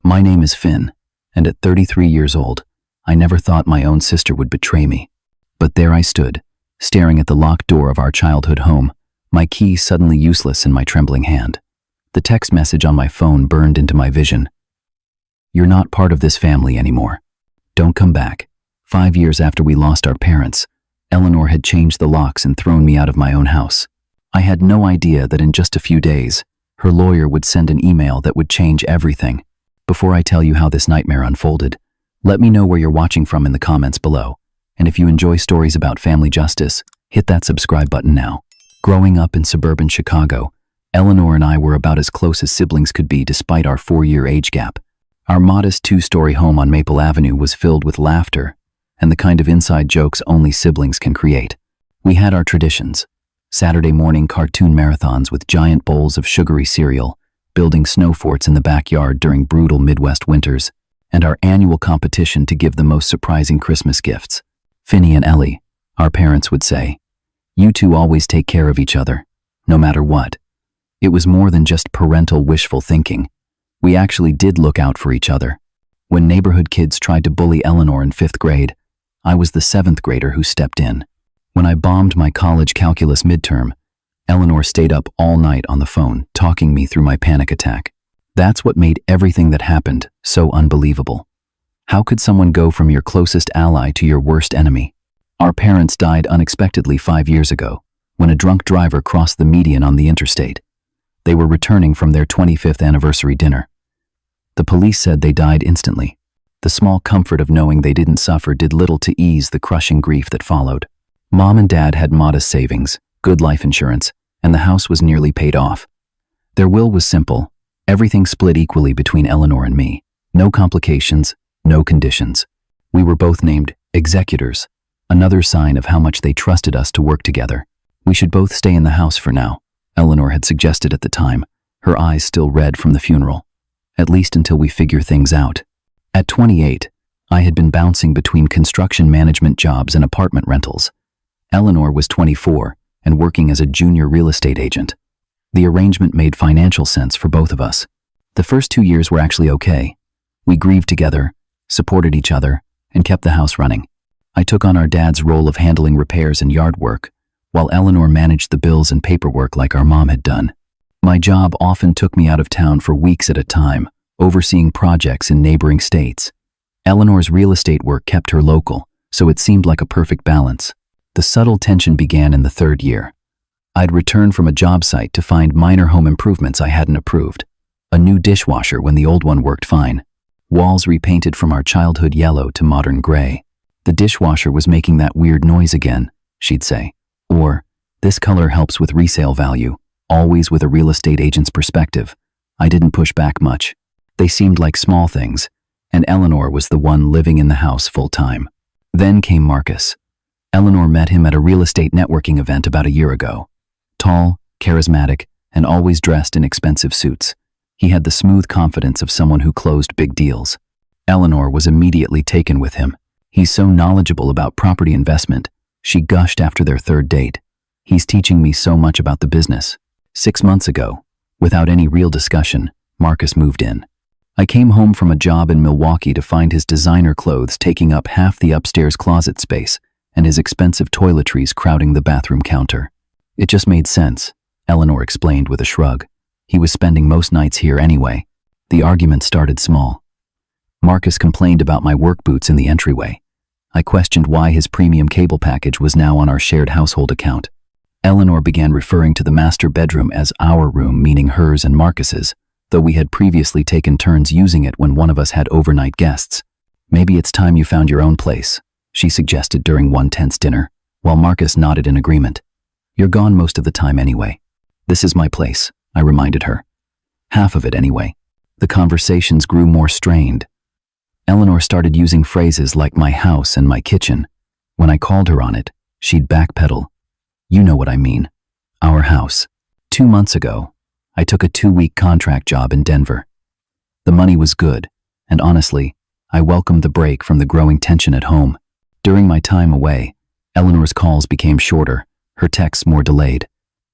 My name is Finn, and at 33 years old, I never thought my own sister would betray me. But there I stood, staring at the locked door of our childhood home, my key suddenly useless in my trembling hand. The text message on my phone burned into my vision. "You're not part of this family anymore. Don't come back." 5 years after we lost our parents, Eleanor had changed the locks and thrown me out of my own house. I had no idea that in just a few days, her lawyer would send an email that would change everything. Before I tell you how this nightmare unfolded, let me know where you're watching from in the comments below. And if you enjoy stories about family justice, hit that subscribe button now. Growing up in suburban Chicago, Eleanor and I were about as close as siblings could be despite our 4-year age gap. Our modest 2-story home on Maple Avenue was filled with laughter and the kind of inside jokes only siblings can create. We had our traditions: Saturday morning cartoon marathons with giant bowls of sugary cereal, building snow forts in the backyard during brutal Midwest winters, and our annual competition to give the most surprising Christmas gifts. "Finny and Ellie," our parents would say, "you two always take care of each other, no matter what." It was more than just parental wishful thinking. We actually did look out for each other. When neighborhood kids tried to bully Eleanor in 5th grade, I was the 7th grader who stepped in. When I bombed my college calculus midterm, Eleanor stayed up all night on the phone, talking me through my panic attack. That's what made everything that happened so unbelievable. How could someone go from your closest ally to your worst enemy? Our parents died unexpectedly 5 years ago, when a drunk driver crossed the median on the interstate. They were returning from their 25th anniversary dinner. The police said they died instantly. The small comfort of knowing they didn't suffer did little to ease the crushing grief that followed. Mom and Dad had modest savings, good life insurance, and the house was nearly paid off. Their will was simple: everything split equally between Eleanor and me. No complications, no conditions. We were both named executors, another sign of how much they trusted us to work together. "We should both stay in the house for now," Eleanor had suggested at the time, her eyes still red from the funeral. "At least until we figure things out." At 28, I had been bouncing between construction management jobs and apartment rentals. Eleanor was 24 and working as a junior real estate agent. The arrangement made financial sense for both of us. The first 2 years were actually okay. We grieved together, supported each other, and kept the house running. I took on our dad's role of handling repairs and yard work, while Eleanor managed the bills and paperwork like our mom had done. My job often took me out of town for weeks at a time, overseeing projects in neighboring states. Eleanor's real estate work kept her local, so it seemed like a perfect balance. The subtle tension began in the 3rd year. I'd return from a job site to find minor home improvements I hadn't approved. A new dishwasher when the old one worked fine. Walls repainted from our childhood yellow to modern gray. "The dishwasher was making that weird noise again," she'd say. Or, "This color helps with resale value," always with a real estate agent's perspective. I didn't push back much. They seemed like small things, and Eleanor was the one living in the house full-time. Then came Marcus. Eleanor met him at a real estate networking event about a year ago. Tall, charismatic, and always dressed in expensive suits. He had the smooth confidence of someone who closed big deals. Eleanor was immediately taken with him. "He's so knowledgeable about property investment," she gushed after their 3rd date. "He's teaching me so much about the business." 6 months ago, without any real discussion, Marcus moved in. I came home from a job in Milwaukee to find his designer clothes taking up half the upstairs closet space and his expensive toiletries crowding the bathroom counter. "It just made sense," Eleanor explained with a shrug. "He was spending most nights here anyway." The argument started small. Marcus complained about my work boots in the entryway. I questioned why his premium cable package was now on our shared household account. Eleanor began referring to the master bedroom as our room, meaning hers and Marcus's, though we had previously taken turns using it when one of us had overnight guests. "Maybe it's time you found your own place," she suggested during one tense dinner, while Marcus nodded in agreement. "You're gone most of the time anyway." "This is my place," I reminded her. "Half of it anyway." The conversations grew more strained. Eleanor started using phrases like "my house" and "my kitchen." When I called her on it, she'd backpedal. "You know what I mean. Our house." 2 months ago, I took a 2-week contract job in Denver. The money was good, and honestly, I welcomed the break from the growing tension at home. During my time away, Eleanor's calls became shorter, her texts more delayed.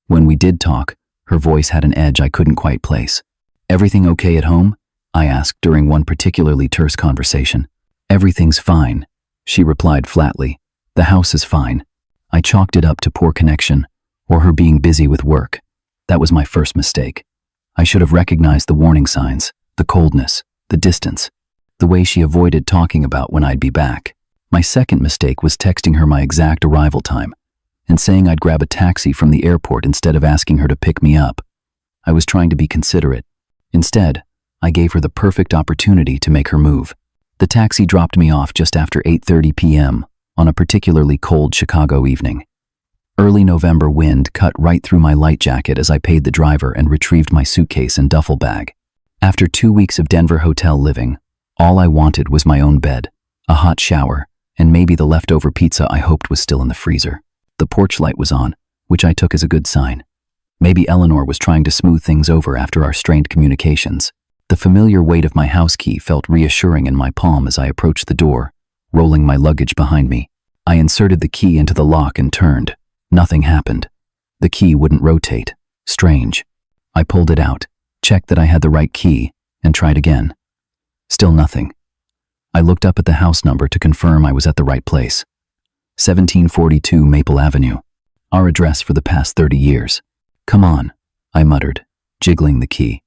When we did talk, her voice had an edge I couldn't quite place. "Everything okay at home?" I asked during one particularly terse conversation. Everything's fine, she replied flatly. The house is fine. I chalked it up to poor connection, or her being busy with work. That was my first mistake. I should have recognized the warning signs, the coldness, the distance, the way she avoided talking about when I'd be back. My second mistake was texting her my exact arrival time and saying I'd grab a taxi from the airport instead of asking her to pick me up. I was trying to be considerate. Instead, I gave her the perfect opportunity to make her move. The taxi dropped me off just after 8:30 p.m. on a particularly cold Chicago evening. Early November wind cut right through my light jacket as I paid the driver and retrieved my suitcase and duffel bag. After 2 weeks of Denver hotel living, all I wanted was my own bed, a hot shower, and maybe the leftover pizza I hoped was still in the freezer. The porch light was on, which I took as a good sign. Maybe Eleanor was trying to smooth things over after our strained communications. The familiar weight of my house key felt reassuring in my palm as I approached the door, rolling my luggage behind me. I inserted the key into the lock and turned. Nothing happened. The key wouldn't rotate. Strange. I pulled it out, checked that I had the right key, and tried again. Still nothing. I looked up at the house number to confirm I was at the right place. 1742 Maple Avenue. Our address for the past 30 years. Come on, I muttered, jiggling the key.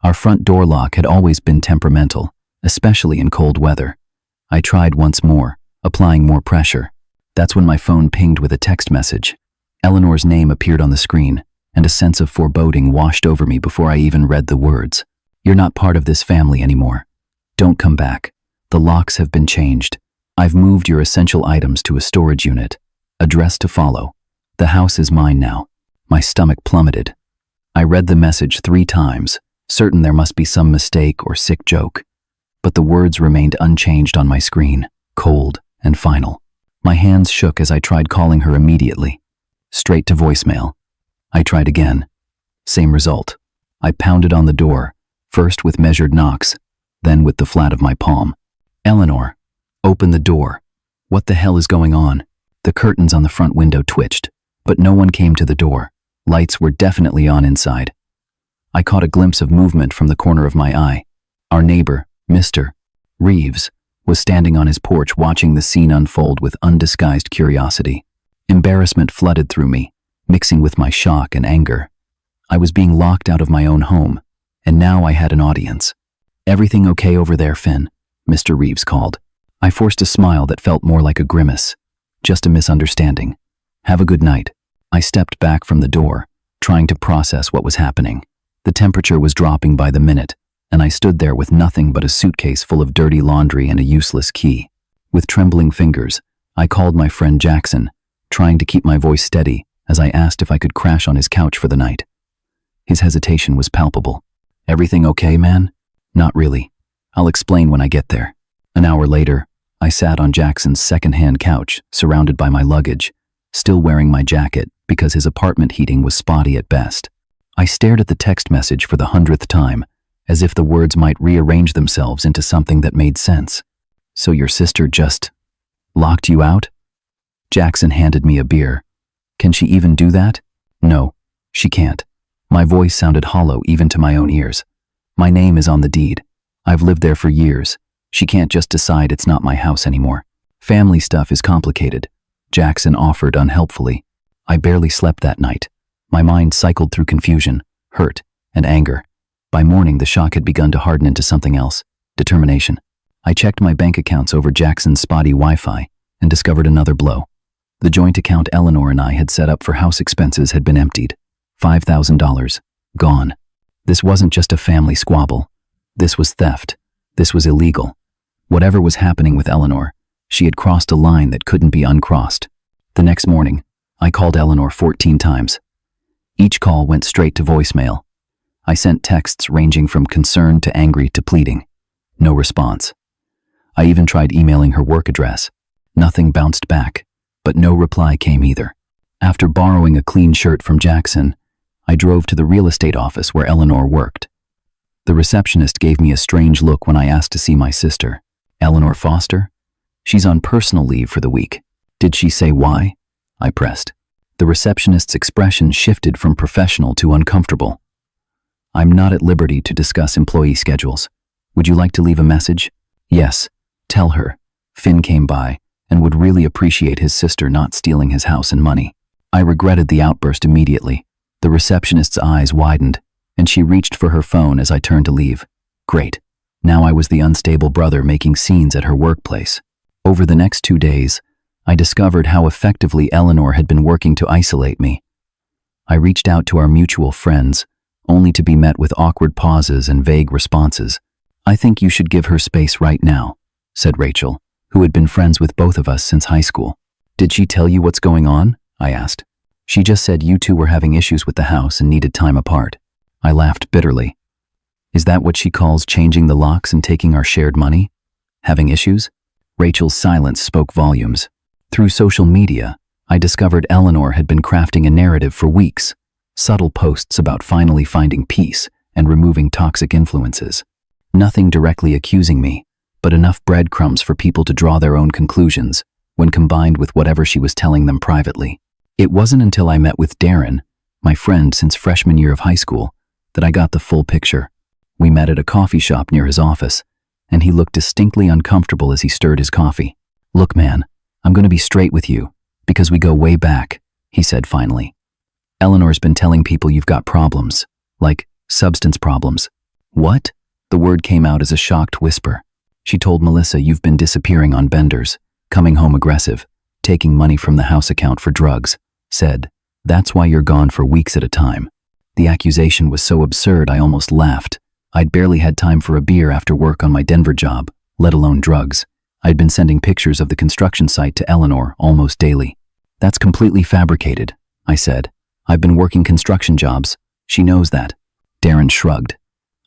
Our front door lock had always been temperamental, especially in cold weather. I tried once more, applying more pressure. That's when my phone pinged with a text message. Eleanor's name appeared on the screen, and a sense of foreboding washed over me before I even read the words. You're not part of this family anymore. Don't come back. The locks have been changed. I've moved your essential items to a storage unit. Address to follow. The house is mine now. My stomach plummeted. I read the message 3 times, certain there must be some mistake or sick joke. But the words remained unchanged on my screen, cold and final. My hands shook as I tried calling her immediately. Straight to voicemail. I tried again. Same result. I pounded on the door, first with measured knocks, then with the flat of my palm. Eleanor, open the door. What the hell is going on? The curtains on the front window twitched, but no one came to the door. Lights were definitely on inside. I caught a glimpse of movement from the corner of my eye. Our neighbor, Mr. Reeves, was standing on his porch watching the scene unfold with undisguised curiosity. Embarrassment flooded through me, mixing with my shock and anger. I was being locked out of my own home, and now I had an audience. Everything okay over there, Finn? Mr. Reeves called. I forced a smile that felt more like a grimace. Just a misunderstanding. Have a good night. I stepped back from the door, trying to process what was happening. The temperature was dropping by the minute, and I stood there with nothing but a suitcase full of dirty laundry and a useless key. With trembling fingers, I called my friend Jackson, trying to keep my voice steady as I asked if I could crash on his couch for the night. His hesitation was palpable. Everything okay, man? Not really. I'll explain when I get there. An hour later, I sat on Jackson's second-hand couch, surrounded by my luggage, still wearing my jacket because his apartment heating was spotty at best. I stared at the text message for the 100th time, as if the words might rearrange themselves into something that made sense. So your sister just locked you out? Jackson handed me a beer. Can she even do that? No, she can't. My voice sounded hollow even to my own ears. My name is on the deed. I've lived there for years. She can't just decide it's not my house anymore. Family stuff is complicated, Jackson offered unhelpfully. I barely slept that night. My mind cycled through confusion, hurt, and anger. By morning, the shock had begun to harden into something else, determination. I checked my bank accounts over Jackson's spotty Wi-Fi and discovered another blow. The joint account Eleanor and I had set up for house expenses had been emptied. $5,000. Gone. This wasn't just a family squabble. This was theft. This was illegal. Whatever was happening with Eleanor, she had crossed a line that couldn't be uncrossed. The next morning, I called Eleanor 14 times. Each call went straight to voicemail. I sent texts ranging from concerned to angry to pleading. No response. I even tried emailing her work address. Nothing bounced back, but no reply came either. After borrowing a clean shirt from Jackson, I drove to the real estate office where Eleanor worked. The receptionist gave me a strange look when I asked to see my sister. Eleanor Foster? She's on personal leave for the week. Did she say why? I pressed. The receptionist's expression shifted from professional to uncomfortable. I'm not at liberty to discuss employee schedules. Would you like to leave a message? Yes. Tell her. Finn came by and would really appreciate his sister not stealing his house and money. I regretted the outburst immediately. The receptionist's eyes widened, and she reached for her phone as I turned to leave. Great. Now I was the unstable brother making scenes at her workplace. Over the next 2 days, I discovered how effectively Eleanor had been working to isolate me. I reached out to our mutual friends, only to be met with awkward pauses and vague responses. I think you should give her space right now, said Rachel, who had been friends with both of us since high school. Did she tell you what's going on? I asked. She just said you two were having issues with the house and needed time apart. I laughed bitterly. Is that what she calls changing the locks and taking our shared money? Having issues? Rachel's silence spoke volumes. Through social media, I discovered Eleanor had been crafting a narrative for weeks, subtle posts about finally finding peace and removing toxic influences. Nothing directly accusing me, but enough breadcrumbs for people to draw their own conclusions when combined with whatever she was telling them privately. It wasn't until I met with Darren, my friend since freshman year of high school, that I got the full picture. We met at a coffee shop near his office, and he looked distinctly uncomfortable as he stirred his coffee. Look, man, I'm going to be straight with you, because we go way back, he said finally. Eleanor's been telling people you've got problems, like substance problems. What? The word came out as a shocked whisper. She told Melissa you've been disappearing on benders, coming home aggressive, taking money from the house account for drugs. Said, that's why you're gone for weeks at a time. The accusation was so absurd I almost laughed. I'd barely had time for a beer after work on my Denver job, let alone drugs. I'd been sending pictures of the construction site to Eleanor almost daily. That's completely fabricated, I said. I've been working construction jobs. She knows that. Darren shrugged.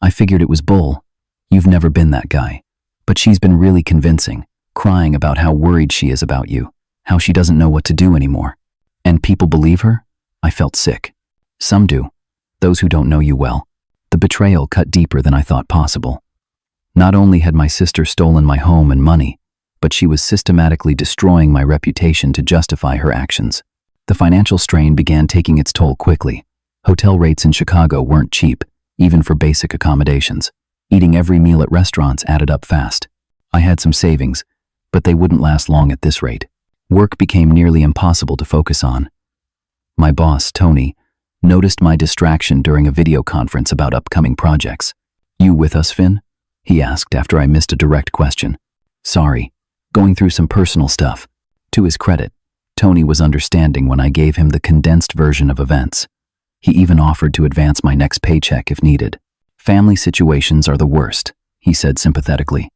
I figured it was bull. You've never been that guy. But she's been really convincing, crying about how worried she is about you, how she doesn't know what to do anymore. And people believe her? I felt sick. Some do. Those who don't know you well. The betrayal cut deeper than I thought possible. Not only had my sister stolen my home and money, but she was systematically destroying my reputation to justify her actions. The financial strain began taking its toll quickly. Hotel rates in Chicago weren't cheap, even for basic accommodations. Eating every meal at restaurants added up fast. I had some savings, but they wouldn't last long at this rate. Work became nearly impossible to focus on. My boss, Tony, noticed my distraction during a video conference about upcoming projects. You with us, Finn? He asked after I missed a direct question. Sorry, going through some personal stuff. To his credit, Tony was understanding when I gave him the condensed version of events. He even offered to advance my next paycheck if needed. Family situations are the worst, he said sympathetically.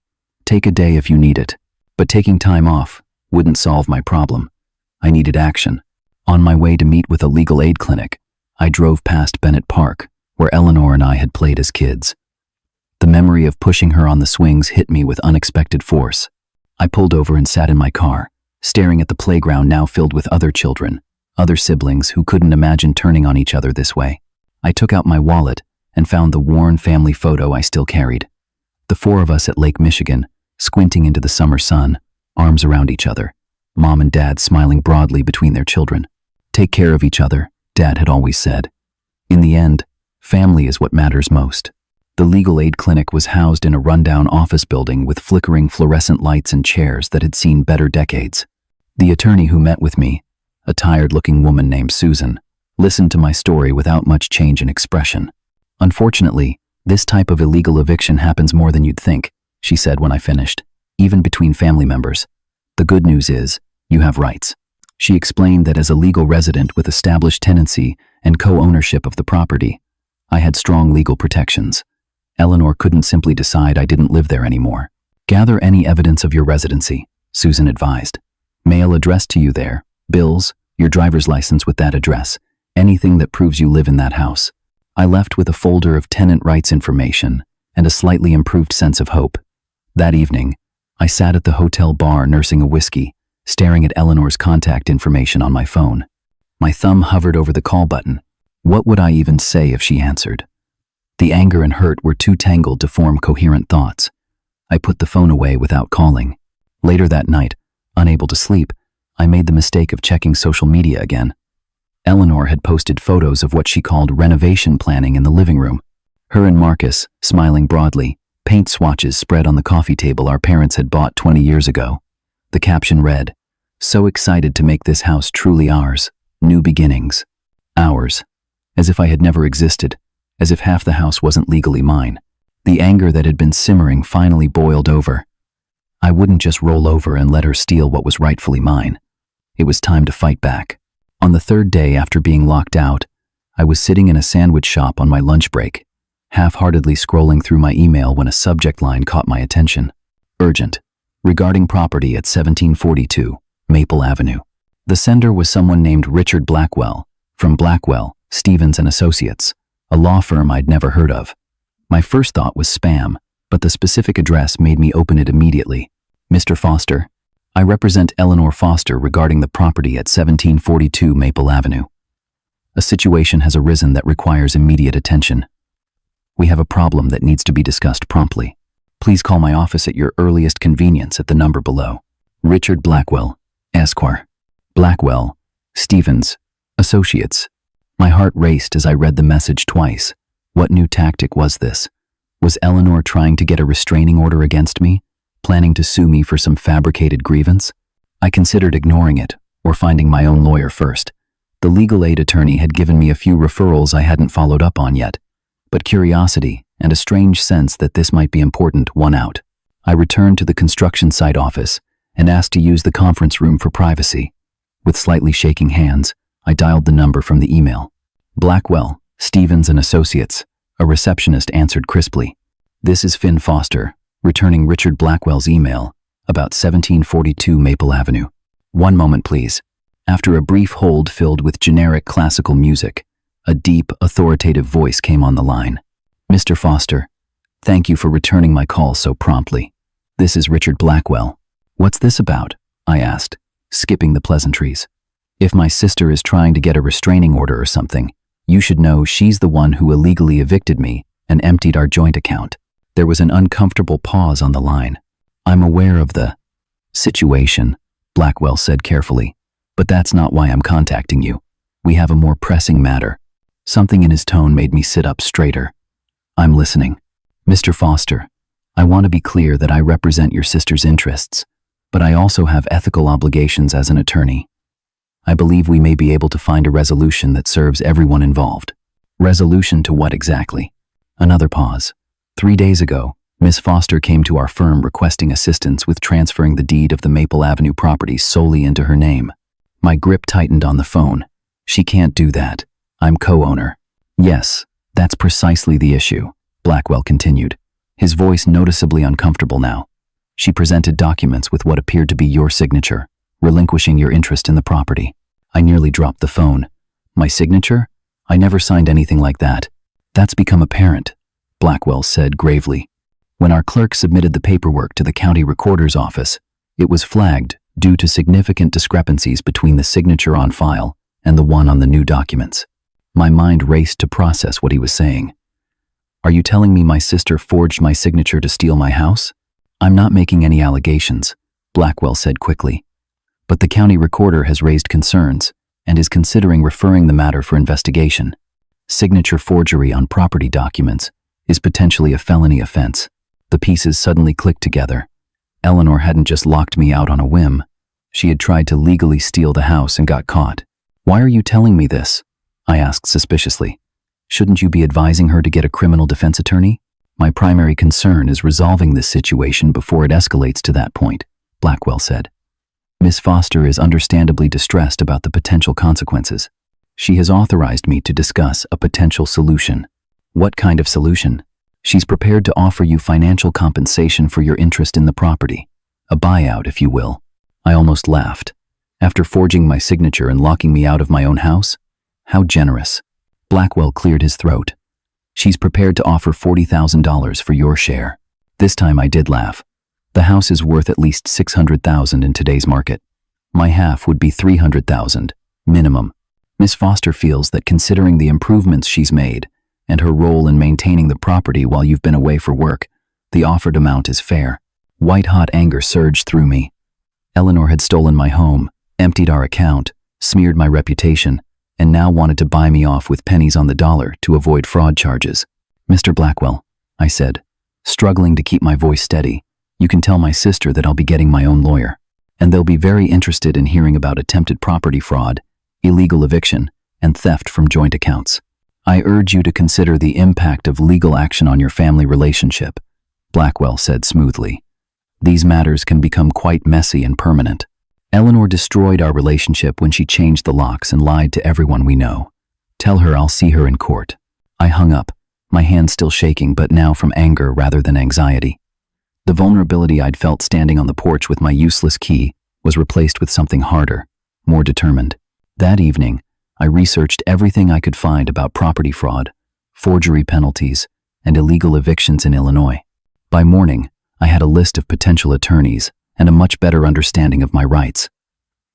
Take a day if you need it, but taking time off wouldn't solve my problem. I needed action. On my way to meet with a legal aid clinic, I drove past Bennett Park, where Eleanor and I had played as kids. The memory of pushing her on the swings hit me with unexpected force. I pulled over and sat in my car, staring at the playground now filled with other children, other siblings who couldn't imagine turning on each other this way. I took out my wallet and found the worn family photo I still carried. The 4 of us at Lake Michigan, squinting into the summer sun, arms around each other, Mom and Dad smiling broadly between their children. Take care of each other, Dad had always said. In the end, family is what matters most. The legal aid clinic was housed in a rundown office building with flickering fluorescent lights and chairs that had seen better decades. The attorney who met with me, a tired-looking woman named Susan, listened to my story without much change in expression. Unfortunately, this type of illegal eviction happens more than you'd think, she said when I finished, even between family members. The good news is, you have rights. She explained that as a legal resident with established tenancy and co-ownership of the property, I had strong legal protections. Eleanor couldn't simply decide I didn't live there anymore. Gather any evidence of your residency, Susan advised. Mail addressed to you there, bills, your driver's license with that address, anything that proves you live in that house. I left with a folder of tenant rights information and a slightly improved sense of hope. That evening, I sat at the hotel bar nursing a whiskey, staring at Eleanor's contact information on my phone. My thumb hovered over the call button. What would I even say if she answered? The anger and hurt were too tangled to form coherent thoughts. I put the phone away without calling. Later that night, unable to sleep, I made the mistake of checking social media again. Eleanor had posted photos of what she called renovation planning in the living room. Her and Marcus, smiling broadly, Paint swatches spread on the coffee table our parents had bought 20 years ago. The caption read, "So excited to make this house truly ours. New beginnings." Ours. As if I had never existed, as if half the house wasn't legally mine. The anger that had been simmering finally boiled over. I wouldn't just roll over and let her steal what was rightfully mine. It was time to fight back. On the third day after being locked out, I was sitting in a sandwich shop on my lunch break, half-heartedly scrolling through my email when a subject line caught my attention. Urgent. Regarding property at 1742 Maple Avenue. The sender was someone named Richard Blackwell, from Blackwell, Stevens & Associates, a law firm I'd never heard of. My first thought was spam, but the specific address made me open it immediately. Mr. Foster, I represent Eleanor Foster regarding the property at 1742 Maple Avenue. A situation has arisen that requires immediate attention. We have a problem that needs to be discussed promptly. Please call my office at your earliest convenience at the number below. Richard Blackwell, Esquire. Blackwell, Stevens, Associates. My heart raced as I read the message twice. What new tactic was this? Was Eleanor trying to get a restraining order against me, planning to sue me for some fabricated grievance? I considered ignoring it, or finding my own lawyer first. The legal aid attorney had given me a few referrals I hadn't followed up on yet, but curiosity and a strange sense that this might be important won out. I returned to the construction site office and asked to use the conference room for privacy. With slightly shaking hands, I dialed the number from the email. Blackwell, Stevens & Associates, a receptionist answered crisply. This is Finn Foster, returning Richard Blackwell's email about 1742 Maple Avenue. One moment, please. After a brief hold filled with generic classical music, a deep, authoritative voice came on the line. Mr. Foster, thank you for returning my call so promptly. This is Richard Blackwell. What's this about? I asked, skipping the pleasantries. If my sister is trying to get a restraining order or something, you should know she's the one who illegally evicted me and emptied our joint account. There was an uncomfortable pause on the line. I'm aware of the situation, Blackwell said carefully, but that's not why I'm contacting you. We have a more pressing matter. Something in his tone made me sit up straighter. I'm listening. Mr. Foster, I want to be clear that I represent your sister's interests, but I also have ethical obligations as an attorney. I believe we may be able to find a resolution that serves everyone involved. Resolution to what exactly? Another pause. 3 days ago, Miss Foster came to our firm requesting assistance with transferring the deed of the Maple Avenue property solely into her name. My grip tightened on the phone. She can't do that. I'm co-owner. Yes, that's precisely the issue, Blackwell continued, his voice noticeably uncomfortable now. She presented documents with what appeared to be your signature, relinquishing your interest in the property. I nearly dropped the phone. My signature? I never signed anything like that. That's become apparent, Blackwell said gravely. When our clerk submitted the paperwork to the county recorder's office, it was flagged due to significant discrepancies between the signature on file and the one on the new documents. My mind raced to process what he was saying. Are you telling me my sister forged my signature to steal my house? I'm not making any allegations, Blackwell said quickly. But the county recorder has raised concerns and is considering referring the matter for investigation. Signature forgery on property documents is potentially a felony offense. The pieces suddenly clicked together. Eleanor hadn't just locked me out on a whim. She had tried to legally steal the house and got caught. Why are you telling me this? I asked suspiciously. Shouldn't you be advising her to get a criminal defense attorney? My primary concern is resolving this situation before it escalates to that point, Blackwell said. Miss Foster is understandably distressed about the potential consequences. She has authorized me to discuss a potential solution. What kind of solution? She's prepared to offer you financial compensation for your interest in the property. A buyout, if you will. I almost laughed. After forging my signature and locking me out of my own house? How generous. Blackwell cleared his throat. She's prepared to offer $40,000 for your share. This time I did laugh. The house is worth at least $600,000 in today's market. My half would be $300,000, minimum. Miss Foster feels that considering the improvements she's made and her role in maintaining the property while you've been away for work, the offered amount is fair. White-hot anger surged through me. Eleanor had stolen my home, emptied our account, smeared my reputation, and now wanted to buy me off with pennies on the dollar to avoid fraud charges. Mr. Blackwell, I said, struggling to keep my voice steady. You can tell my sister that I'll be getting my own lawyer, and they'll be very interested in hearing about attempted property fraud, illegal eviction, and theft from joint accounts. I urge you to consider the impact of legal action on your family relationship, Blackwell said smoothly. These matters can become quite messy and permanent. Eleanor destroyed our relationship when she changed the locks and lied to everyone we know. Tell her I'll see her in court. I hung up, my hand still shaking, but now from anger rather than anxiety. The vulnerability I'd felt standing on the porch with my useless key was replaced with something harder, more determined. That evening, I researched everything I could find about property fraud, forgery penalties, and illegal evictions in Illinois. By morning, I had a list of potential attorneys and a much better understanding of my rights.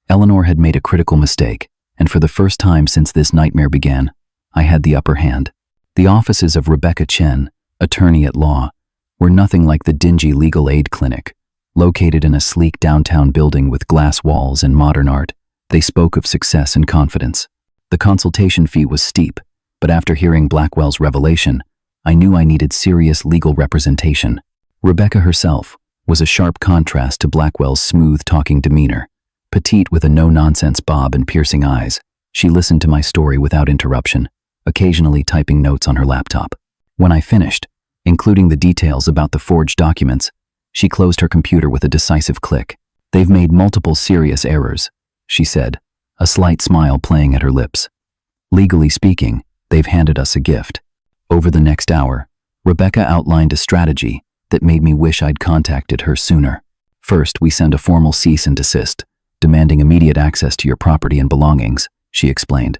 Eleanor had made a critical mistake, and for the first time since this nightmare began, I had the upper hand. The offices of Rebecca Chen, attorney at law, were nothing like the dingy legal aid clinic. Located in a sleek downtown building with glass walls and modern art, they spoke of success and confidence. The consultation fee was steep, but after hearing Blackwell's revelation, I knew I needed serious legal representation. Rebecca herself was a sharp contrast to Blackwell's smooth-talking demeanor. Petite with a no-nonsense bob and piercing eyes, she listened to my story without interruption, occasionally typing notes on her laptop. When I finished, including the details about the forged documents, she closed her computer with a decisive click. "They've made multiple serious errors," she said, a slight smile playing at her lips. "Legally speaking, they've handed us a gift." Over the next hour, Rebecca outlined a strategy that made me wish I'd contacted her sooner. "First, we send a formal cease and desist, demanding immediate access to your property and belongings," she explained.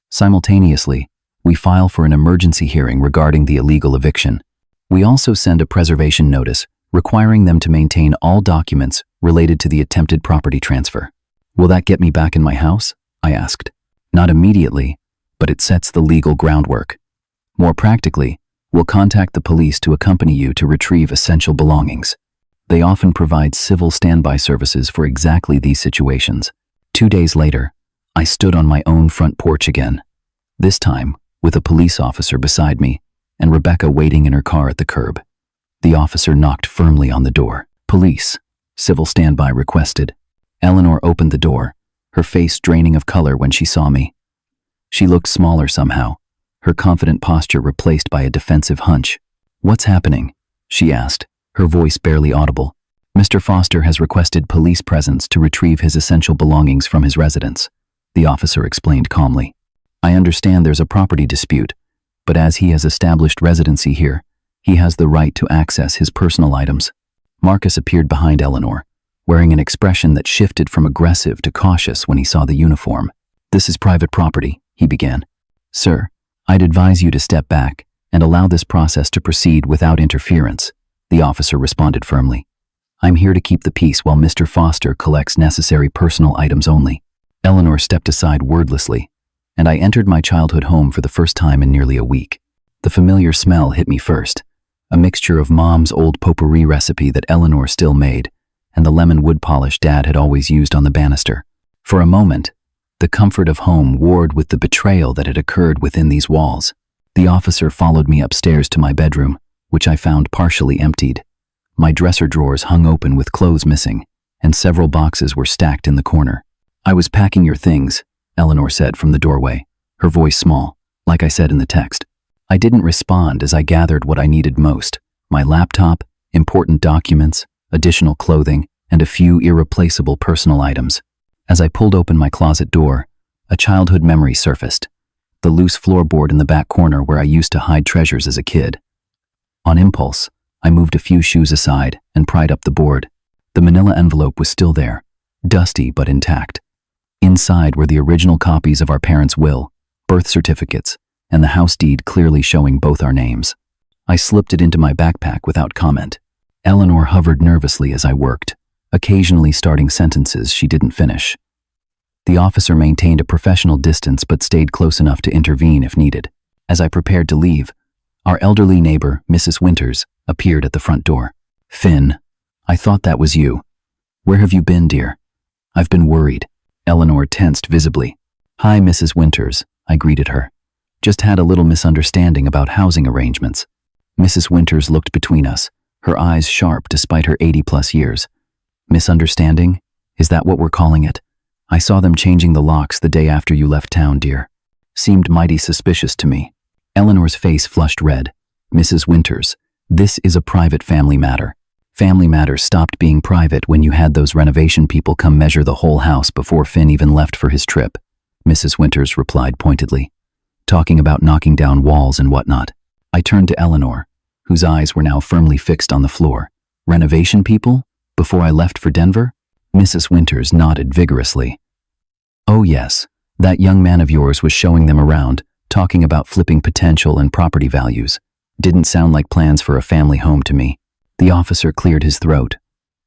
"Simultaneously, we file for an emergency hearing regarding the illegal eviction. We also send a preservation notice requiring them to maintain all documents related to the attempted property transfer." "Will that get me back in my house?" I asked. "Not immediately, but it sets the legal groundwork. More practically, we'll contact the police to accompany you to retrieve essential belongings. They often provide civil standby services for exactly these situations." 2 days later, I stood on my own front porch again, this time with a police officer beside me and Rebecca waiting in her car at the curb. The officer knocked firmly on the door. "Police," civil standby requested. Eleanor opened the door, her face draining of color when she saw me. She looked smaller somehow, her confident posture replaced by a defensive hunch. "What's happening?" she asked, her voice barely audible. "Mr. Foster has requested police presence to retrieve his essential belongings from his residence," the officer explained calmly. "I understand there's a property dispute, but as he has established residency here, he has the right to access his personal items." Marcus appeared behind Eleanor, wearing an expression that shifted from aggressive to cautious when he saw the uniform. "This is private property," he began. "Sir, I'd advise you to step back and allow this process to proceed without interference," the officer responded firmly. "I'm here to keep the peace while Mr. Foster collects necessary personal items only." Eleanor stepped aside wordlessly, and I entered my childhood home for the first time in nearly a week. The familiar smell hit me first, a mixture of Mom's old potpourri recipe that Eleanor still made, and the lemon wood polish Dad had always used on the banister. For a moment, the comfort of home warred with the betrayal that had occurred within these walls. The officer followed me upstairs to my bedroom, which I found partially emptied. My dresser drawers hung open with clothes missing, and several boxes were stacked in the corner. "I was packing your things," Eleanor said from the doorway, her voice small, like I said in the text. I didn't respond as I gathered what I needed most: my laptop, important documents, additional clothing, and a few irreplaceable personal items. As I pulled open my closet door, a childhood memory surfaced: the loose floorboard in the back corner where I used to hide treasures as a kid. On impulse, I moved a few shoes aside and pried up the board. The manila envelope was still there, dusty but intact. Inside were the original copies of our parents' will, birth certificates, and the house deed clearly showing both our names. I slipped it into my backpack without comment. Eleanor hovered nervously as I worked, occasionally starting sentences she didn't finish. The officer maintained a professional distance but stayed close enough to intervene if needed. As I prepared to leave, our elderly neighbor, Mrs. Winters, appeared at the front door. "Finn, I thought that was you. Where have you been, dear?" "I've been worried." Eleanor tensed visibly. "Hi, Mrs. Winters," I greeted her. "Just had a little misunderstanding about housing arrangements." Mrs. Winters looked between us, her eyes sharp despite her 80-plus years. Misunderstanding? Is that what we're calling it? I saw them changing the locks the day after you left town, dear. Seemed mighty suspicious to me. Eleanor's face flushed red. Mrs. Winters, this is a private family matter. Family matters stopped being private when you had those renovation people come measure the whole house before Finn even left for his trip, Mrs. Winters replied pointedly, talking about knocking down walls and whatnot. I turned to Eleanor, whose eyes were now firmly fixed on the floor. Renovation people? Before I left for Denver? Mrs. Winters nodded vigorously. Oh yes, that young man of yours was showing them around, talking about flipping potential and property values. Didn't sound like plans for a family home to me. The officer cleared his throat.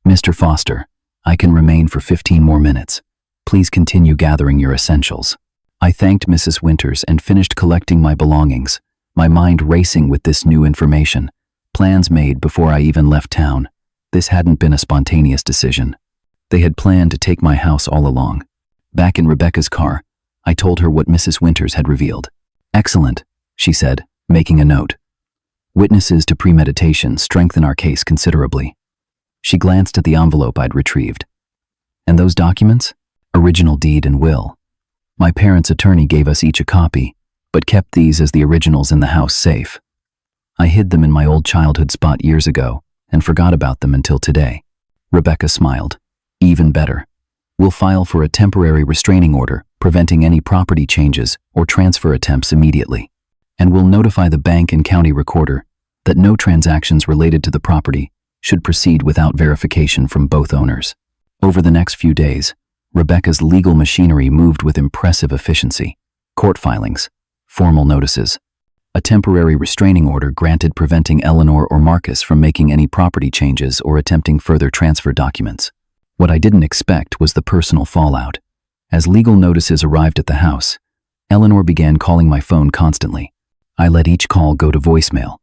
Mr. Foster, I can remain for 15 more minutes. Please continue gathering your essentials. I thanked Mrs. Winters and finished collecting my belongings, my mind racing with this new information. Plans made before I even left town. This hadn't been a spontaneous decision. They had planned to take my house all along. Back in Rebecca's car, I told her what Mrs. Winters had revealed. Excellent, she said, making a note. Witnesses to premeditation strengthen our case considerably. She glanced at the envelope I'd retrieved. And those documents? Original deed and will. My parents' attorney gave us each a copy, but kept these as the originals in the house safe. I hid them in my old childhood spot years ago and forgot about them until today. Rebecca smiled. Even better. We'll file for a temporary restraining order, preventing any property changes or transfer attempts immediately. And we'll notify the bank and county recorder that no transactions related to the property should proceed without verification from both owners. Over the next few days, Rebecca's legal machinery moved with impressive efficiency. Court filings, formal notices, a temporary restraining order granted preventing Eleanor or Marcus from making any property changes or attempting further transfer documents. What I didn't expect was the personal fallout. As legal notices arrived at the house, Eleanor began calling my phone constantly. I let each call go to voicemail,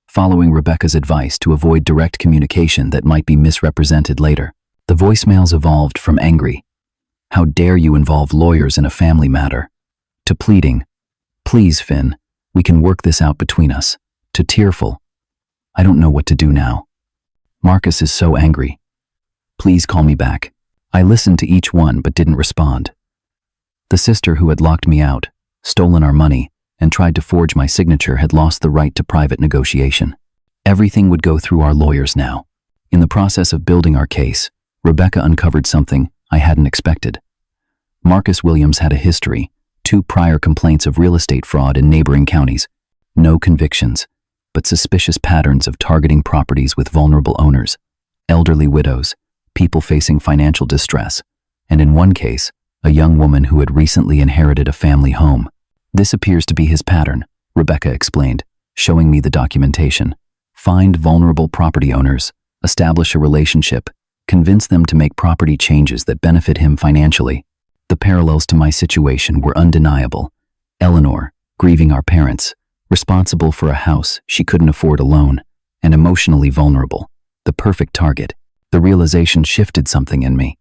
following Rebecca's advice to avoid direct communication that might be misrepresented later. The voicemails evolved from angry, "How dare you involve lawyers in a family matter?" to pleading, "Please, Finn, we can work this out between us," to tearful, "I don't know what to do now. Marcus is so angry. Please call me back." I listened to each one but didn't respond. The sister who had locked me out, stolen our money, and tried to forge my signature had lost the right to private negotiation. Everything would go through our lawyers now. In the process of building our case, Rebecca uncovered something I hadn't expected. Marcus Williams had a history, 2 prior complaints of real estate fraud in neighboring counties. No convictions, but suspicious patterns of targeting properties with vulnerable owners, elderly widows, people facing financial distress, and in one case, a young woman who had recently inherited a family home. This appears to be his pattern, Rebecca explained, showing me the documentation. Find vulnerable property owners, establish a relationship, convince them to make property changes that benefit him financially. The parallels to my situation were undeniable. Eleanor, grieving our parents, responsible for a house she couldn't afford alone, and emotionally vulnerable. The perfect target. The realization shifted something in me.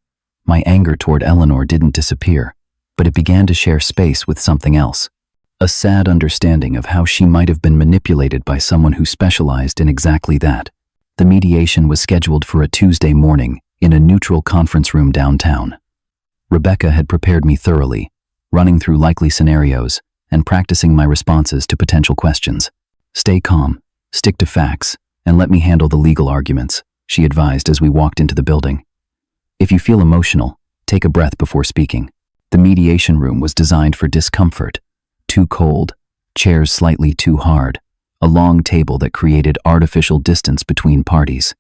My anger toward Eleanor didn't disappear, but it began to share space with something else. A sad understanding of how she might have been manipulated by someone who specialized in exactly that. The mediation was scheduled for a Tuesday morning in a neutral conference room downtown. Rebecca had prepared me thoroughly, running through likely scenarios and practicing my responses to potential questions. "Stay calm, stick to facts, and let me handle the legal arguments," she advised as we walked into the building. "If you feel emotional, take a breath before speaking." The mediation room was designed for discomfort. Too cold, chairs slightly too hard, a long table that created artificial distance between parties.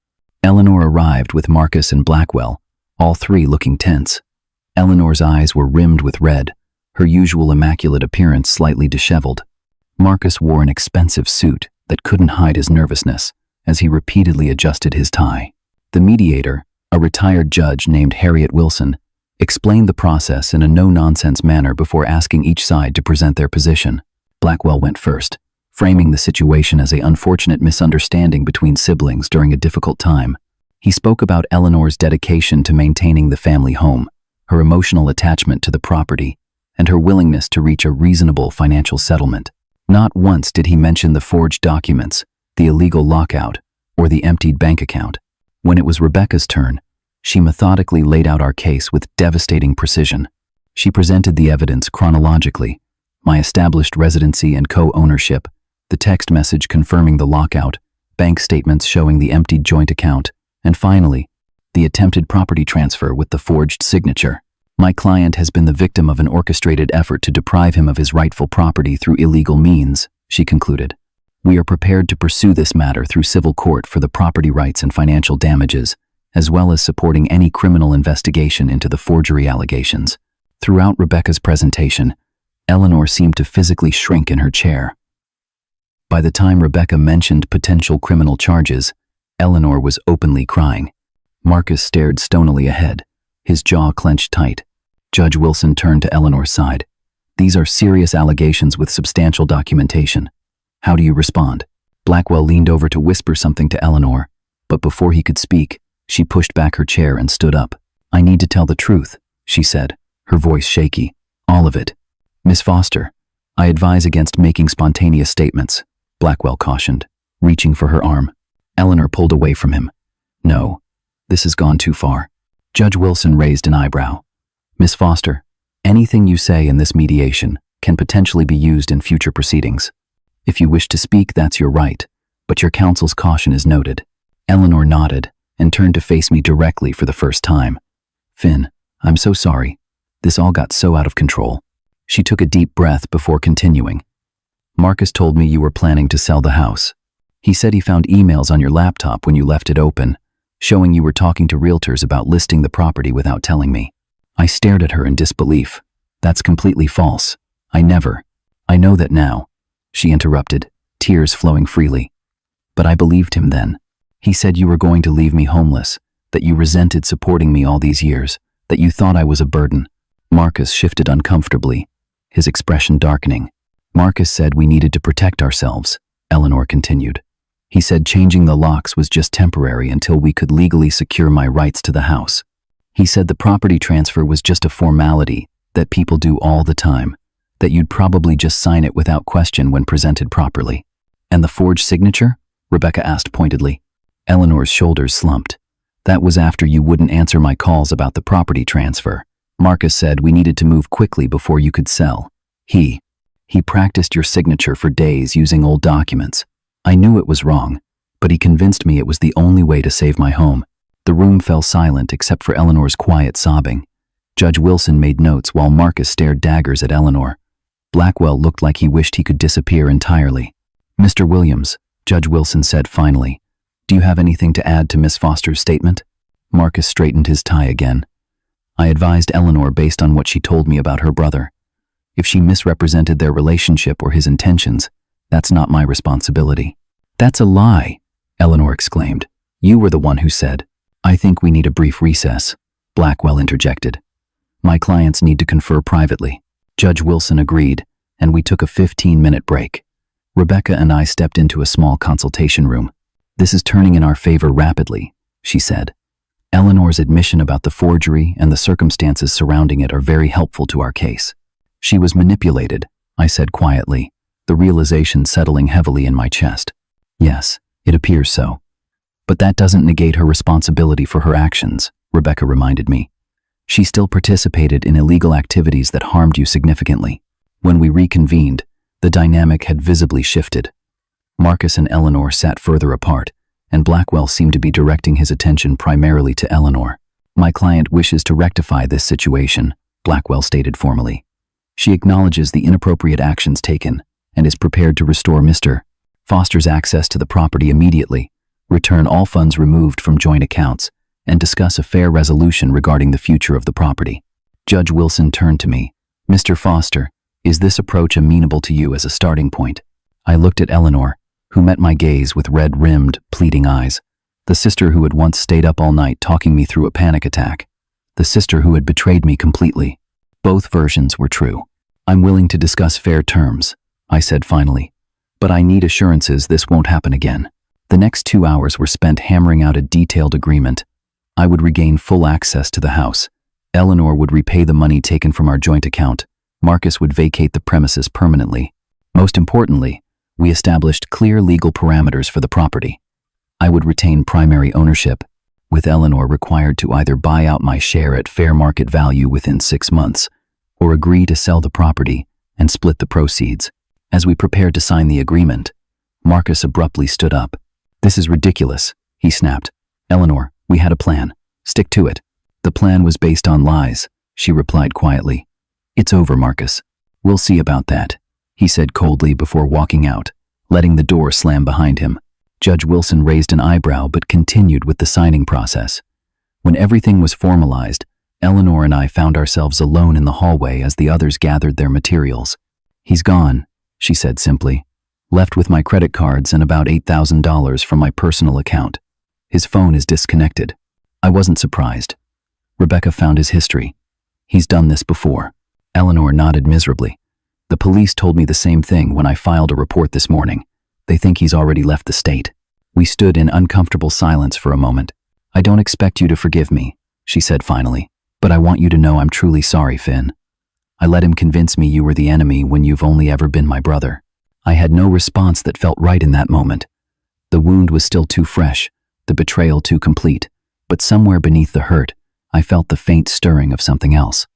Eleanor arrived with Marcus and Blackwell, all 3 looking tense. Eleanor's eyes were rimmed with red, her usual immaculate appearance slightly disheveled. Marcus wore an expensive suit that couldn't hide his nervousness as he repeatedly adjusted his tie. The mediator, a retired judge named Harriet Wilson, explained the process in a no-nonsense manner before asking each side to present their position. Blackwell went first, framing the situation as an unfortunate misunderstanding between siblings during a difficult time. He spoke about Eleanor's dedication to maintaining the family home, her emotional attachment to the property, and her willingness to reach a reasonable financial settlement. Not once did he mention the forged documents, the illegal lockout, or the emptied bank account. When it was Rebecca's turn, she methodically laid out our case with devastating precision. She presented the evidence chronologically: my established residency and co-ownership, the text message confirming the lockout, bank statements showing the emptied joint account, and finally, the attempted property transfer with the forged signature. My client has been the victim of an orchestrated effort to deprive him of his rightful property through illegal means, she concluded. We are prepared to pursue this matter through civil court for the property rights and financial damages, as well as supporting any criminal investigation into the forgery allegations. Throughout Rebecca's presentation, Eleanor seemed to physically shrink in her chair. By the time Rebecca mentioned potential criminal charges, Eleanor was openly crying. Marcus stared stonily ahead, his jaw clenched tight. Judge Wilson turned to Eleanor's side. These are serious allegations with substantial documentation. How do you respond? Blackwell leaned over to whisper something to Eleanor, but before he could speak, she pushed back her chair and stood up. I need to tell the truth, she said, her voice shaky. All of it. Miss Foster, I advise against making spontaneous statements, Blackwell cautioned, reaching for her arm. Eleanor pulled away from him. No, this has gone too far. Judge Wilson raised an eyebrow. Miss Foster, anything you say in this mediation can potentially be used in future proceedings. If you wish to speak, that's your right, but your counsel's caution is noted. Eleanor nodded and turned to face me directly for the first time. Finn, I'm so sorry. This all got so out of control. She took a deep breath before continuing. Marcus told me you were planning to sell the house. He said he found emails on your laptop when you left it open, showing you were talking to realtors about listing the property without telling me. I stared at her in disbelief. That's completely false. I know that now, she interrupted, tears flowing freely. But I believed him then. He said you were going to leave me homeless, that you resented supporting me all these years, that you thought I was a burden. Marcus shifted uncomfortably, his expression darkening. Marcus said we needed to protect ourselves, Eleanor continued. He said changing the locks was just temporary until we could legally secure my rights to the house. He said the property transfer was just a formality that people do all the time, that you'd probably just sign it without question when presented properly. And the forged signature? Rebecca asked pointedly. Eleanor's shoulders slumped. That was after you wouldn't answer my calls about the property transfer. Marcus said we needed to move quickly before you could sell. He practiced your signature for days using old documents. I knew it was wrong, but he convinced me it was the only way to save my home. The room fell silent except for Eleanor's quiet sobbing. Judge Wilson made notes while Marcus stared daggers at Eleanor. Blackwell looked like he wished he could disappear entirely. Mr. Williams, Judge Wilson said finally, do you have anything to add to Miss Foster's statement? Marcus straightened his tie again. I advised Eleanor based on what she told me about her brother. If she misrepresented their relationship or his intentions, that's not my responsibility. That's a lie, Eleanor exclaimed. You were the one who said. I think we need a brief recess, Blackwell interjected. My clients need to confer privately. Judge Wilson agreed, and we took a 15-minute break. Rebecca and I stepped into a small consultation room. This is turning in our favor rapidly, she said. Eleanor's admission about the forgery and the circumstances surrounding it are very helpful to our case. She was manipulated, I said quietly, the realization settling heavily in my chest. Yes, it appears so. But that doesn't negate her responsibility for her actions, Rebecca reminded me. She still participated in illegal activities that harmed you significantly. When we reconvened, the dynamic had visibly shifted. Marcus and Eleanor sat further apart, and Blackwell seemed to be directing his attention primarily to Eleanor. My client wishes to rectify this situation, Blackwell stated formally. She acknowledges the inappropriate actions taken and is prepared to restore Mr. Foster's access to the property immediately, return all funds removed from joint accounts, and discuss a fair resolution regarding the future of the property. Judge Wilson turned to me. Mr. Foster, is this approach amenable to you as a starting point? I looked at Eleanor, who met my gaze with red-rimmed, pleading eyes. The sister who had once stayed up all night talking me through a panic attack. The sister who had betrayed me completely. Both versions were true. I'm willing to discuss fair terms, I said finally, but I need assurances this won't happen again. The next 2 hours were spent hammering out a detailed agreement. I would regain full access to the house. Eleanor would repay the money taken from our joint account. Marcus would vacate the premises permanently. Most importantly, We established clear legal parameters for the property. I would retain primary ownership, with Eleanor required to either buy out my share at fair market value within 6 months or agree to sell the property and split the proceeds. As we prepared to sign the agreement, Marcus abruptly stood up. "This is ridiculous," he snapped. "Eleanor, we had a plan. Stick to it." "The plan was based on lies," she replied quietly. "It's over, Marcus. We'll see about that," he said coldly before walking out, letting the door slam behind him. Judge Wilson raised an eyebrow but continued with the signing process. When everything was formalized, Eleanor and I found ourselves alone in the hallway as the others gathered their materials. "He's gone," she said simply, "left with my credit cards and about $8,000 from my personal account. His phone is disconnected." I wasn't surprised. Rebecca found his history. "He's done this before." Eleanor nodded miserably. "The police told me the same thing when I filed a report this morning. They think he's already left the state." We stood in uncomfortable silence for a moment. "I don't expect you to forgive me," she said finally, "but I want you to know I'm truly sorry, Finn. I let him convince me you were the enemy when you've only ever been my brother." I had no response that felt right in that moment. The wound was still too fresh, the betrayal too complete, but somewhere beneath the hurt, I felt the faint stirring of something else.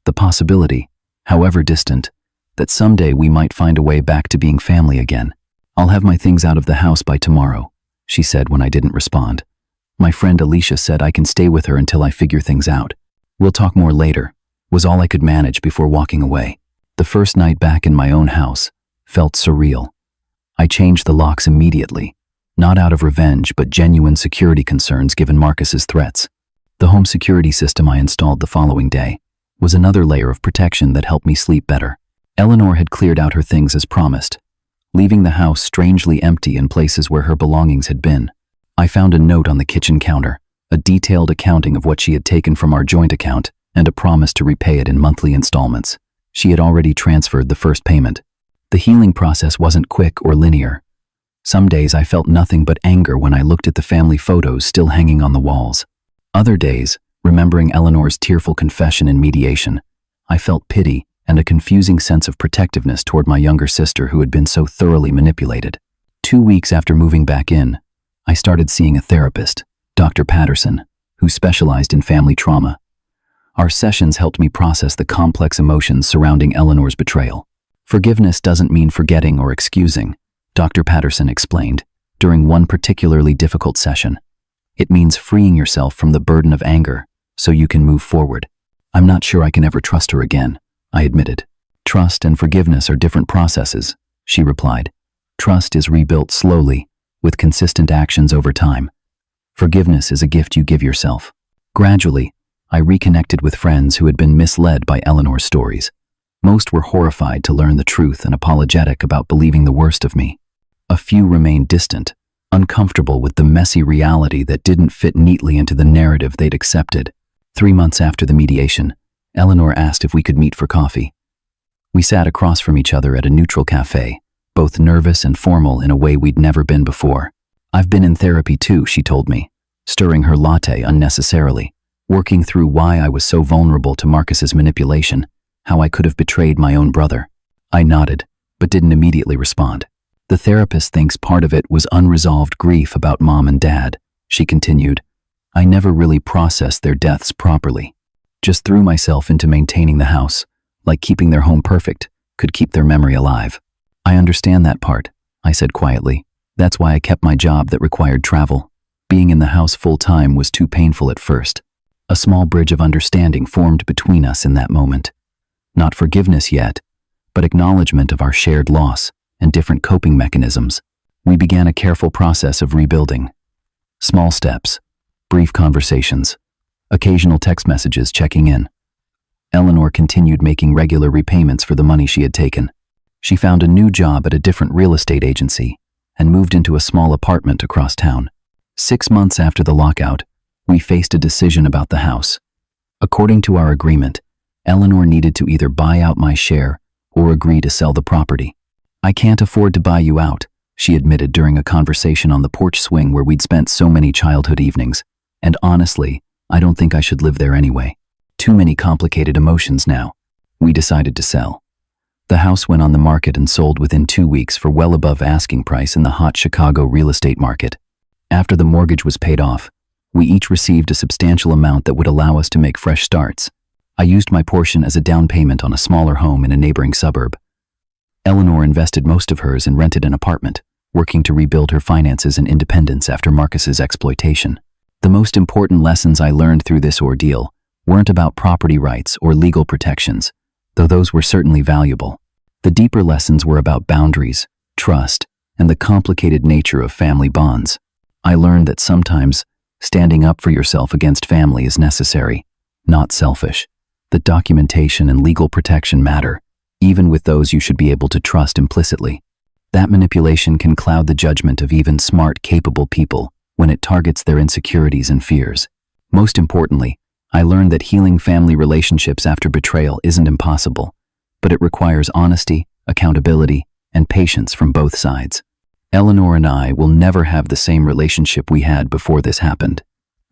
The possibility, however distant, that someday we might find a way back to being family again. "I'll have my things out of the house by tomorrow," she said when I didn't respond. "My friend Alicia said I can stay with her until I figure things out. We'll talk more later," was all I could manage before walking away. The first night back in my own house felt surreal. I changed the locks immediately, not out of revenge but genuine security concerns given Marcus's threats. The home security system I installed the following day was another layer of protection that helped me sleep better. Eleanor had cleared out her things as promised, leaving the house strangely empty in places where her belongings had been. I found a note on the kitchen counter, a detailed accounting of what she had taken from our joint account and a promise to repay it in monthly installments. She had already transferred the first payment. The healing process wasn't quick or linear. Some days I felt nothing but anger when I looked at the family photos still hanging on the walls. Other days, remembering Eleanor's tearful confession and mediation, I felt pity and a confusing sense of protectiveness toward my younger sister who had been so thoroughly manipulated. 2 weeks after moving back in, I started seeing a therapist, Dr. Patterson, who specialized in family trauma. Our sessions helped me process the complex emotions surrounding Eleanor's betrayal. "Forgiveness doesn't mean forgetting or excusing," Dr. Patterson explained during one particularly difficult session. "It means freeing yourself from the burden of anger so you can move forward." "I'm not sure I can ever trust her again," I admitted. "Trust and forgiveness are different processes," she replied. "Trust is rebuilt slowly, with consistent actions over time. Forgiveness is a gift you give yourself." Gradually, I reconnected with friends who had been misled by Eleanor's stories. Most were horrified to learn the truth and apologetic about believing the worst of me. A few remained distant, uncomfortable with the messy reality that didn't fit neatly into the narrative they'd accepted. 3 months after the mediation, Eleanor asked if we could meet for coffee. We sat across from each other at a neutral cafe, both nervous and formal in a way we'd never been before. "I've been in therapy too," she told me, stirring her latte unnecessarily, working through why I was so vulnerable to Marcus's manipulation, how I could have betrayed my own brother. I nodded, but didn't immediately respond. "The therapist thinks part of it was unresolved grief about Mom and Dad," she continued. "I never really processed their deaths properly. Just threw myself into maintaining the house, like keeping their home perfect could keep their memory alive." "I understand that part," I said quietly. "That's why I kept my job that required travel. Being in the house full-time was too painful at first." A small bridge of understanding formed between us in that moment. Not forgiveness yet, but acknowledgement of our shared loss and different coping mechanisms. We began a careful process of rebuilding. Small steps, brief conversations, occasional text messages checking in. Eleanor continued making regular repayments for the money she had taken. She found a new job at a different real estate agency and moved into a small apartment across town. 6 months after the lockout, we faced a decision about the house. According to our agreement, Eleanor needed to either buy out my share or agree to sell the property. "I can't afford to buy you out," she admitted during a conversation on the porch swing where we'd spent so many childhood evenings. "And honestly, I don't think I should live there anyway. Too many complicated emotions now." We decided to sell. The house went on the market and sold within 2 weeks for well above asking price in the hot Chicago real estate market. After the mortgage was paid off, we each received a substantial amount that would allow us to make fresh starts. I used my portion as a down payment on a smaller home in a neighboring suburb. Eleanor invested most of hers and rented an apartment, working to rebuild her finances and independence after Marcus's exploitation. The most important lessons I learned through this ordeal weren't about property rights or legal protections, though those were certainly valuable. The deeper lessons were about boundaries, trust, and the complicated nature of family bonds. I learned that sometimes standing up for yourself against family is necessary, not selfish. That documentation and legal protection matter, even with those you should be able to trust implicitly. That manipulation can cloud the judgment of even smart, capable people when it targets their insecurities and fears. Most importantly, I learned that healing family relationships after betrayal isn't impossible, but it requires honesty, accountability, and patience from both sides. Eleanor and I will never have the same relationship we had before this happened.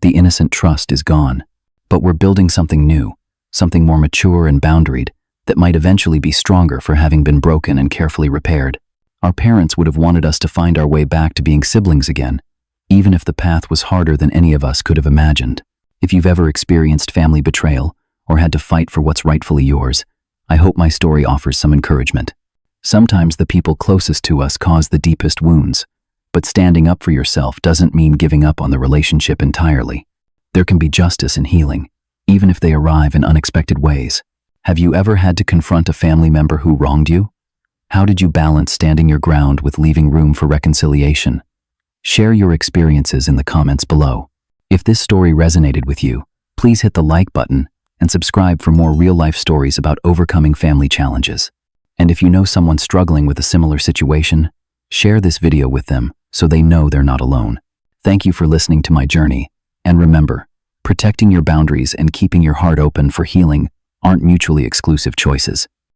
The innocent trust is gone, but we're building something new, something more mature and boundaried, that might eventually be stronger for having been broken and carefully repaired. Our parents would have wanted us to find our way back to being siblings again, even if the path was harder than any of us could have imagined. If you've ever experienced family betrayal or had to fight for what's rightfully yours, I hope my story offers some encouragement. Sometimes the people closest to us cause the deepest wounds, but standing up for yourself doesn't mean giving up on the relationship entirely. There can be justice and healing, even if they arrive in unexpected ways. Have you ever had to confront a family member who wronged you? How did you balance standing your ground with leaving room for reconciliation? Share your experiences in the comments below. If this story resonated with you, please hit the like button and subscribe for more real-life stories about overcoming family challenges. And if you know someone struggling with a similar situation, share this video with them so they know they're not alone. Thank you for listening to my journey, and remember, protecting your boundaries and keeping your heart open for healing aren't mutually exclusive choices.